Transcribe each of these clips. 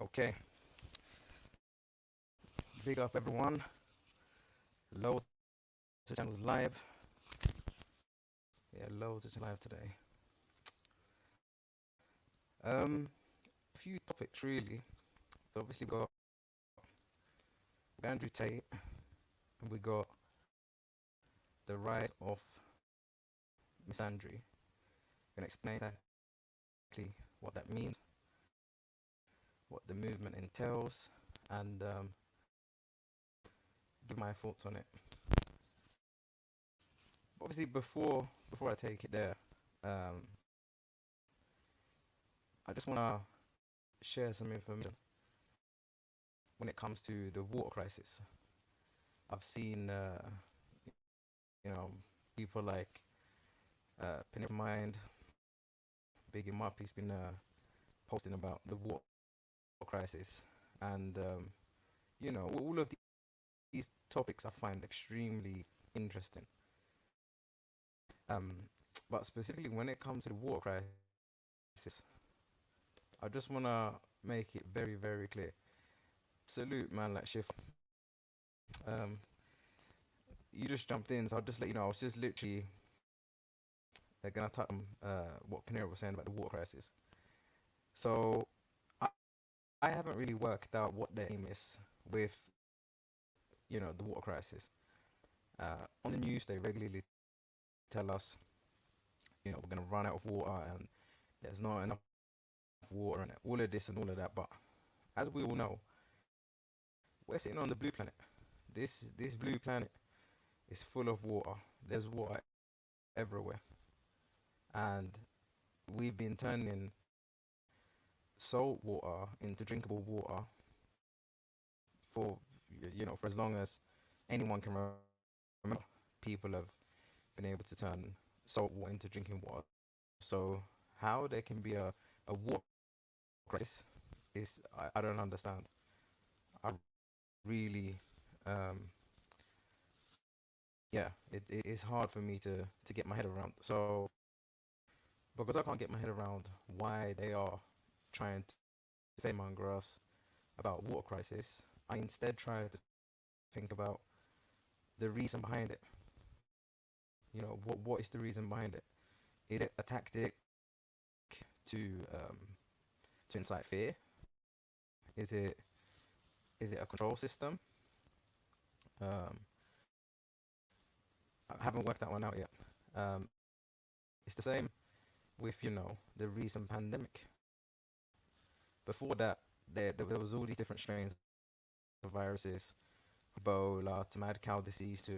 Okay, big up everyone. Loads of channels live. Yeah, loads of live today. A few topics really. So obviously we got Andrew Tate, and we got the rise of Misandry. Gonna explain exactly what that means, what the movement entails, and give my thoughts on it. Obviously, before I take it there, um, I just wanna share some information when it comes to the water crisis. I've seen, you know, people like Penny Mind, Big him up. He's been posting about the water crisis, and all of these topics I find extremely interesting. Um, but specifically when it comes to the water crisis, I just wanna make it very, very clear. Salute, man, like Shift. Um, you just jumped in, so I'll just let you know. I was just literally gonna touch on what Panera was saying about the water crisis. So I, I haven't really worked out what the aim is with the water crisis. On the news, they regularly tell us, we're gonna run out of water and there's not enough water and all of this and all of that. But as we all know, we're sitting on the blue planet. This blue planet is full of water. There's water everywhere, and we've been turning salt water into drinkable water for for as long as anyone can remember. People have been able to turn salt water into drinking water. So how there can be a water crisis is I don't understand. I really um yeah, it is hard for me to get my head around. So because I can't get my head around why they are trying to fearmonger us about water crisis, I instead try to think about the reason behind it. What is the reason behind it? Is it a tactic to um, to incite fear? Is it a control system? Um, I haven't worked that one out yet. Um, it's the same with the recent pandemic. Before that, there was all these different strains of viruses, Ebola to mad cow disease to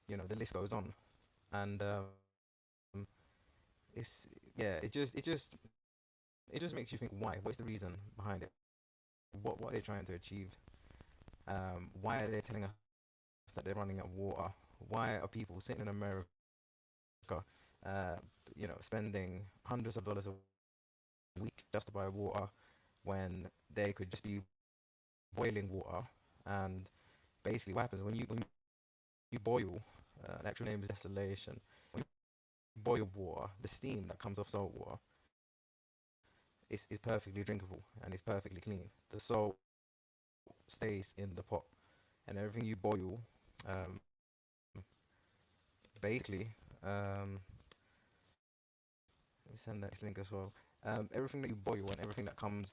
the list goes on, and it's yeah, it just makes you think why? What's the reason behind it? What are they trying to achieve? Why are they telling us that they're running out of water? Why are people sitting in America, uh, spending hundreds of dollars a week just to buy water when they could just be boiling water? And basically, what happens when you boil? The actual name is distillation. When you boil water, the steam that comes off salt water is perfectly drinkable and it's perfectly clean. The salt stays in the pot, and everything you boil, um, basically, let me send that link as well. Everything that you boil and everything that comes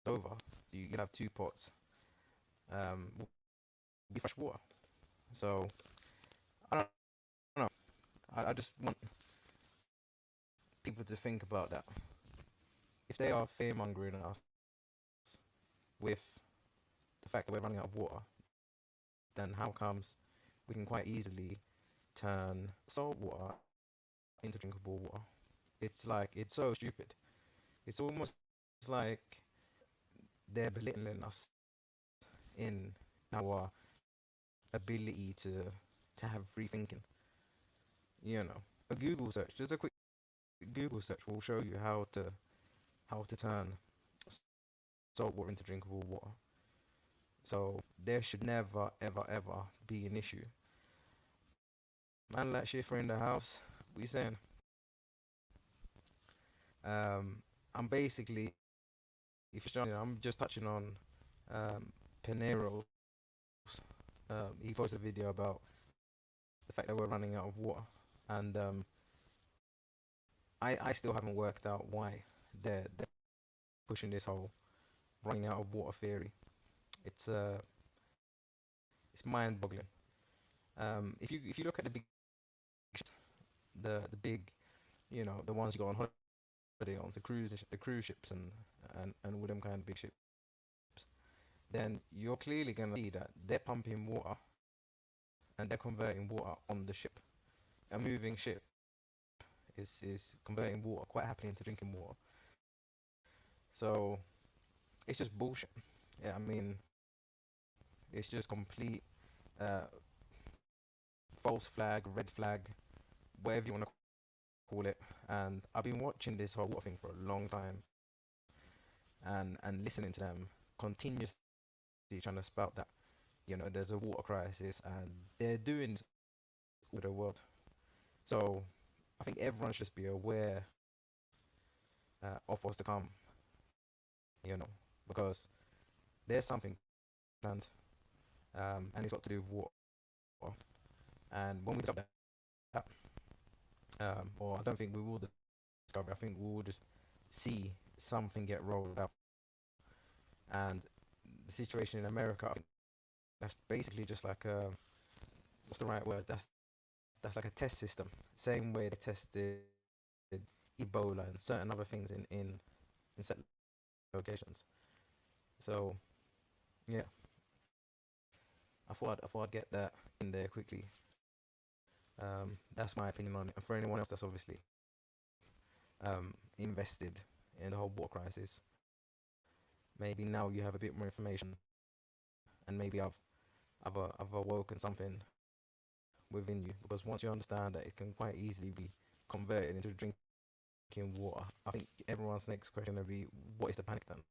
over, so you have two pots, will be fresh water. So I don't know. I just want people to think about that. If they are fear mongering us with the fact that we're running out of water, then how comes we can quite easily turn salt water into drinkable water? It's so stupid. It's almost like they're belittling us in our ability to have free thinking. A Google search, just a quick Google search will show you how to turn salt water into drinkable water. So there should never, ever, ever be an issue. Man, like Schiffer in the house, we saying, I'm basically if you're I'm just touching on Pinero's. He posted a video about the fact that we're running out of water, and I still haven't worked out why they're pushing this whole running out of water theory. It's uh it's mind-boggling. If you look at the big the big, the ones you go on holiday on, the cruise ships and with them kind of big ships, then you're clearly gonna see that they're pumping water and they're converting water on the ship. A moving ship is converting water quite happily into drinking water. So it's just bullshit. Yeah, I mean, it's just complete uh, false flag, red flag, whatever you want to call it. And I've been watching this whole water thing for a long time, and listening to them continuously trying to spout that there's a water crisis, and they're doing this with the world. So I think everyone should just be aware of what's to come, because there's something planned, and it's got to do with water. And when we discover that, or I don't think we will discover, I think we will just see something get rolled out. And the situation in America, I think that's basically just like what's the right word? That's like a test system, same way they tested Ebola and certain other things in certain locations. So yeah, I thought I'd get that in there quickly. That's my opinion on it. And for anyone else that's obviously invested in the whole water crisis, maybe now you have a bit more information, and maybe I've awoken something within you, because once you understand that it can quite easily be converted into drinking water, I think everyone's next question will be, what is the panic then?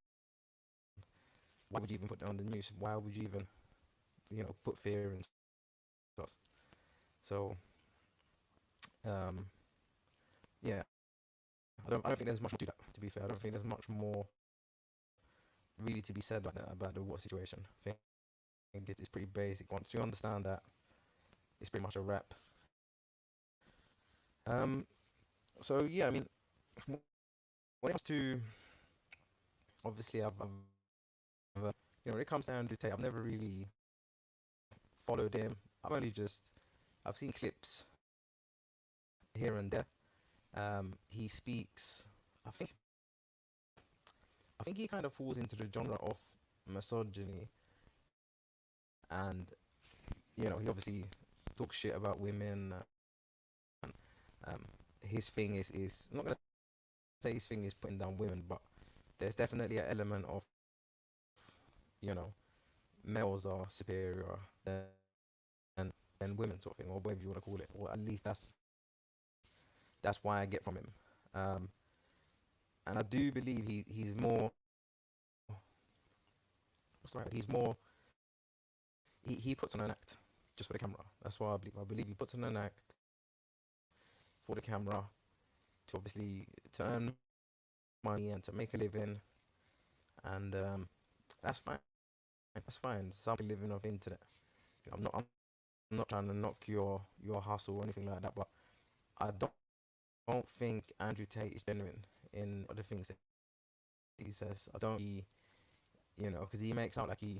Why would you even put it on the news? Why would you even, put fear into us? So, um, yeah, I don't think there's much more to that. To be fair, I don't think there's much more really to be said about the water situation. I think it's pretty basic. Once you understand that, it's pretty much a wrap. Um, so yeah, I mean, when it comes to, obviously, when it comes down to Tate, I've never really followed him. I've seen clips here and there. He speaks. I think I think he kind of falls into the genre of misogyny, and he obviously talks shit about women. Um, his thing is I'm not gonna say his thing is putting down women, but there's definitely an element of you know males are superior than women, sort of thing, or whatever you want to call it, or at least that's why I get from him. Um, and I do believe he's more, what's the right? He's more, he puts on an act just for the camera. That's why I believe. I believe he puts on an act for the camera to obviously to earn money and to make a living, and that's fine. That's fine. Something living off the internet. I'm not trying to knock your hustle or anything like that, but I don't think Andrew Tate is genuine in other things that he says. I don't. Because he makes out like he's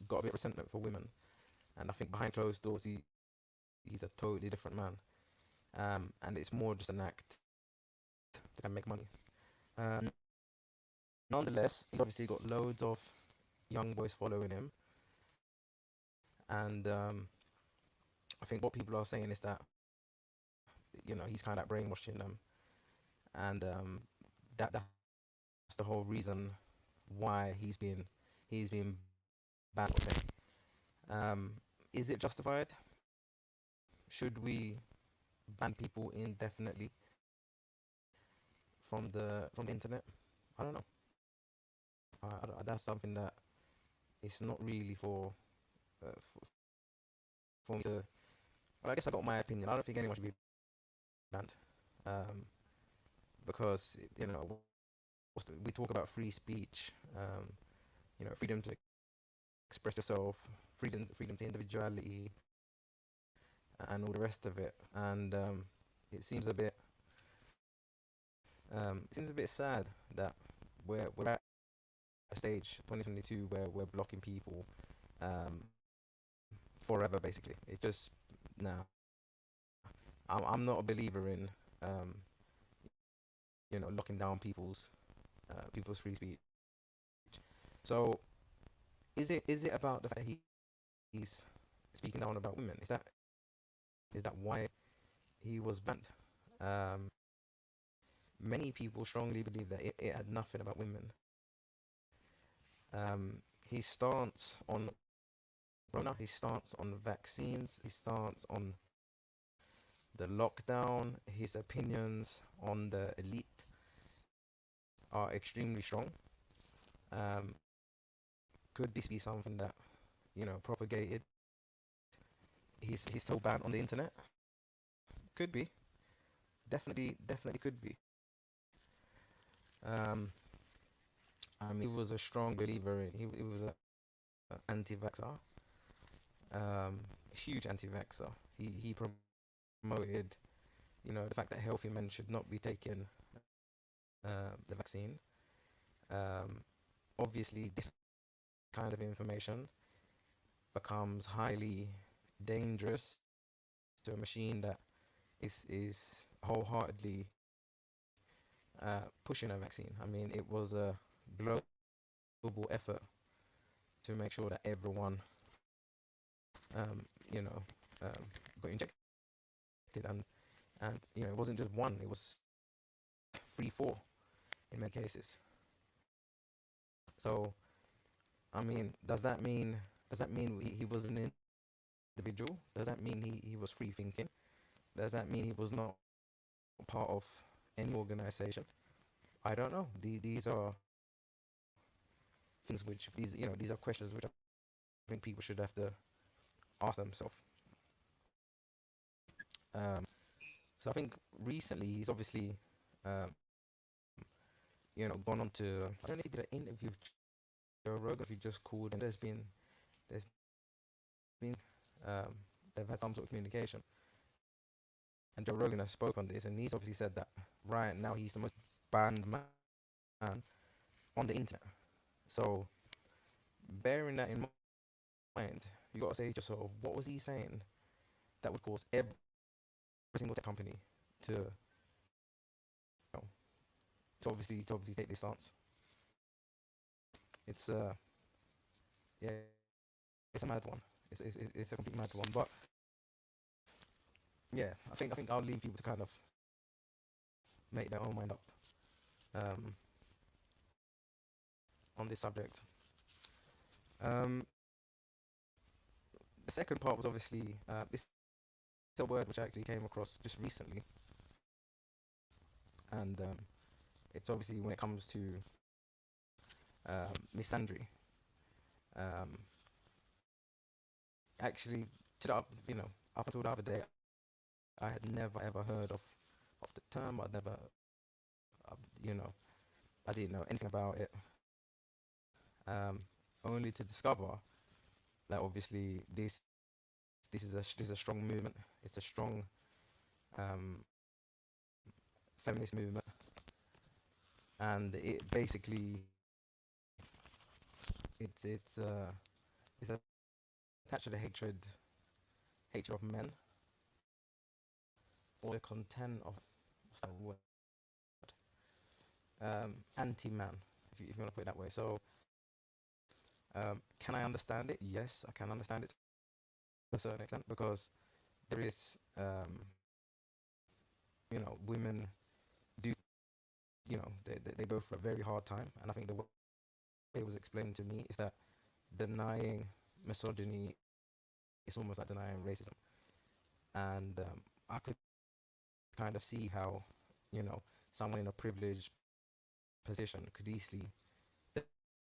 got a bit of resentment for women, and I think behind closed doors he's a totally different man. And it's more just an act to kind of make money. Um, Nonetheless, he's obviously got loads of young boys following him, and I think what people are saying is that he's kind of brainwashing them, and that's the whole reason why he's been banned. Okay. Is it justified? Should we ban people indefinitely from the internet? I don't know. That's something that it's not really for me to. Well, I guess I got my opinion. I don't think anyone should be banned, um, because we talk about free speech, freedom to express yourself, freedom to individuality, and all the rest of it. And it seems a bit sad that we're at a stage 2022 where we're blocking people um, forever. Basically, it just nah. I'm not a believer in um, locking down people's free speech. So is it about the fact that he's speaking down about women? Is that why he was banned? Um, Many people strongly believe that it had nothing about women. His stance on Corona, his stance on vaccines, his stance on the lockdown, his opinions on the elite are extremely strong. Um, could this be something that propagated his total ban on the internet? Could be, definitely could be. Um, I mean, he was a strong believer in he was a anti-vaxxer, huge anti-vaxxer. He promoted the fact that healthy men should not be taking the vaccine. Um, Obviously, this kind of information becomes highly dangerous to a machine that is wholeheartedly pushing a vaccine. I mean, it was a global effort to make sure that everyone, um, you know, got injected, and it wasn't just one; it was 3, 4 in many cases. So, I mean, does that mean he was an individual? Does that mean he was free thinking? Does that mean he was not part of any organization? I don't know. These are things which these are questions which I think people should have to ask themselves. Um, so I think recently he's obviously um, gone on to, I don't know if he did an interview with Joe Rogan, if he just called, and there's been um, they've had some sort of communication, and Joe Rogan has spoke on this, and he's obviously said that right now he's the most banned man on the internet. So bearing that in mind, you got to say to yourself, what was he saying that would cause every single tech company know, to obviously take this stance? It's yeah, it's a mad one. It's a complete mad one. But yeah, I think I'll leave people to kind of make their own mind up um, on this subject. Um, the second part was obviously this is a word which I actually came across just recently, and it's obviously when it comes to misandry. Um, Actually, up until the other day, I had never ever heard of the term. I'd never, uh, you know, I didn't know anything about it. Um, Only to discover that obviously this is a strong movement. It's a strong um, feminist movement, and it basically it's attached to the hatred of men, or the content of what's that word, anti-man, if you want to put it that way. So can I understand it? Yes, I can understand it to a certain extent, because there is women do, they go through a very hard time, and I think the way it was explained to me is that denying misogyny is almost like denying racism, and I could kind of see how someone in a privileged position could easily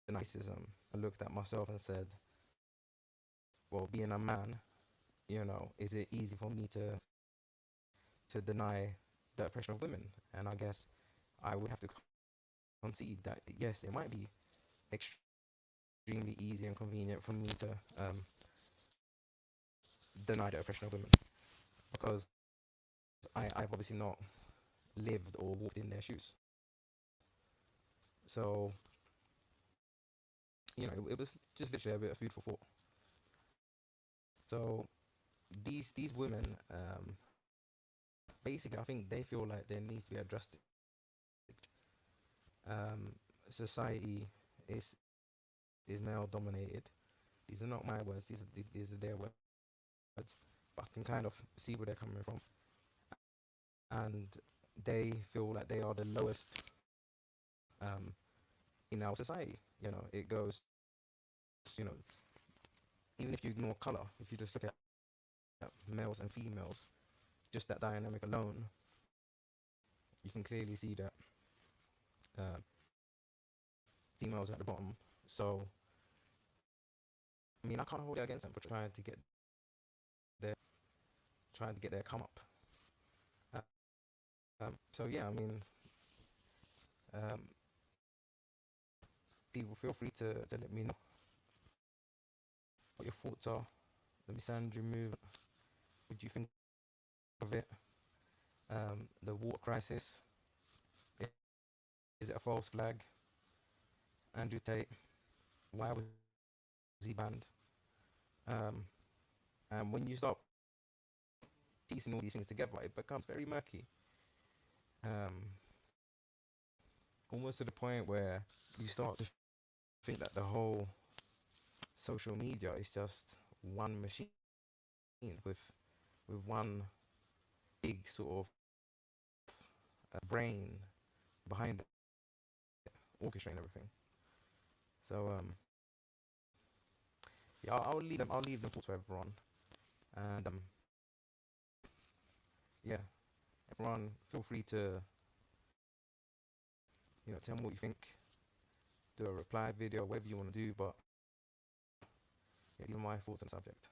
deny racism. I looked at myself and said, well, being a man, is it easy for me to deny the oppression of women? And I guess I would have to concede that yes, it might be extremely easy and convenient for me to deny the oppression of women, because I've obviously not lived or walked in their shoes. So, it was just literally a bit of food for thought. So these women, basically, I think they feel like there needs to be a drastic society is male dominated. These are not my words. These are their words. But I can kind of see where they're coming from, and they feel like they are the lowest in our society. It goes, you know, even if you ignore color, if you just look at males and females, just that dynamic alone, you can clearly see that uh, females are at the bottom. So, I mean, I can't hold it against them for their trying to get their come up. Uh, so yeah, I mean, um, people feel free to let me know what your thoughts are. The Misandry movement. What do you think of it? The water crisis. Is it a false flag? Andrew Tate. Why was he banned? And when you start piecing all these things together, it becomes very murky. Um, Almost to the point where you start to think that the whole social media is just one machine with one big sort of brain behind it, orchestrating everything. So yeah, I'll leave them. I'll leave them thoughts for everyone, and yeah, everyone feel free to tell me what you think. Do a reply video, whatever you want to do. But yeah, these are my thoughts on the subject.